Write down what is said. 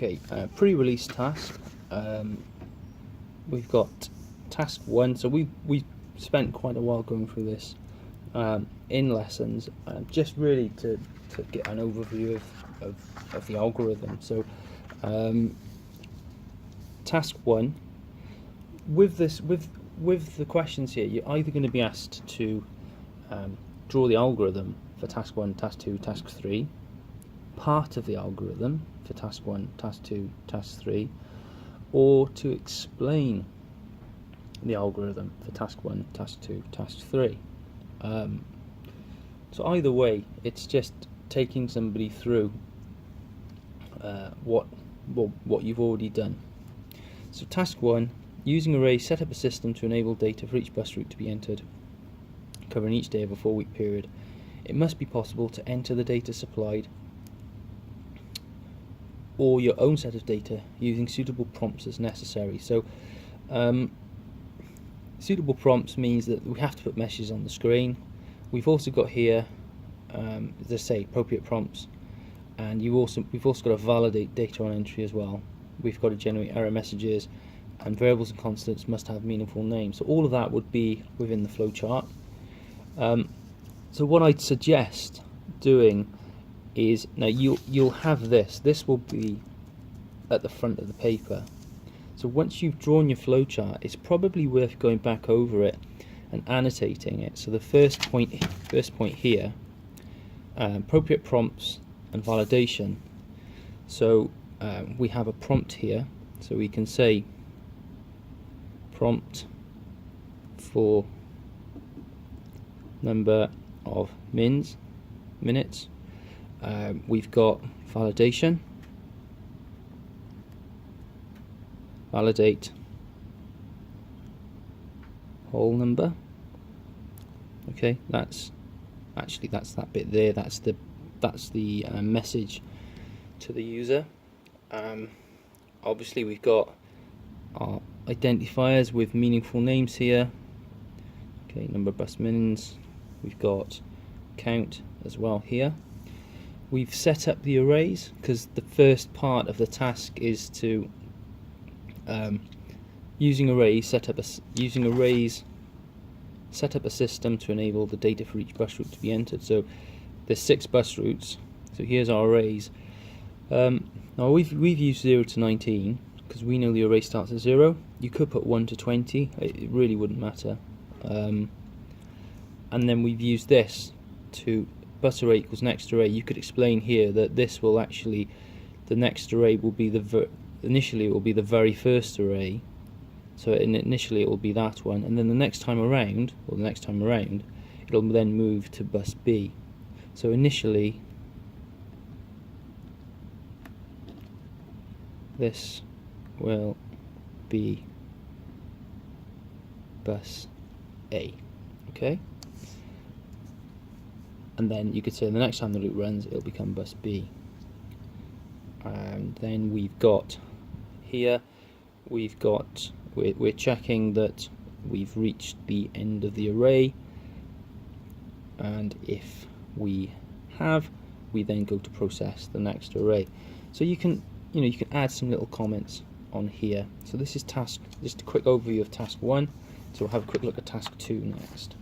Okay, pre-release task. We've got task 1. So we spent quite a while going through this in lessons, just really to get an overview of the algorithm. So task 1. With the questions here, you're either going to be asked to draw the algorithm for task 1, task 2, task 3, part of the algorithm for task 1, task 2, task 3, or to explain the algorithm for task 1, task 2, task 3. So either way, it's just taking somebody through what you've already done. So task 1, using arrays, set up a system to enable data for each bus route to be entered, covering each day of a 4-week period. It must be possible to enter the data supplied or your own set of data using suitable prompts as necessary. So suitable prompts means that we have to put messages on the screen. We've also got here, as I say, appropriate prompts, and we've also got to validate data on entry as well. We've got to generate error messages, and variables and constants must have meaningful names. So all of that would be within the flowchart. So what I'd suggest doing is, now you'll have this will be at the front of the paper. So once you've drawn your flowchart, it's probably worth going back over it and annotating it. So the first point here, appropriate prompts and validation. So we have a prompt here, so we can say prompt for number of minutes. We've got validation, validate whole number. Okay, that's that bit there. That's the message to the user. Obviously, we've got our identifiers with meaningful names here. Okay, number of bus mins. We've got count as well here. We've set up the arrays because the first part of the task is to using arrays set up a system to enable the data for each bus route to be entered. So there's 6 bus routes. So here's our arrays. Now we've used 0 to 19 because we know the array starts at 0. You could put 1 to 20. It really wouldn't matter. And then we've used this to bus array equals next array. You could explain here that this will actually, the next array will be initially it will be the very first array. So initially it will be that one, and then the next time around, it'll then move to bus B. So initially this will be bus A. Okay? And then you could say the next time the loop runs, it'll become bus B. And then we've got here, we're checking that we've reached the end of the array, and if we have, we then go to process the next array. So you can add some little comments on here. So this is just a quick overview of task 1. So we'll have a quick look at task 2 next.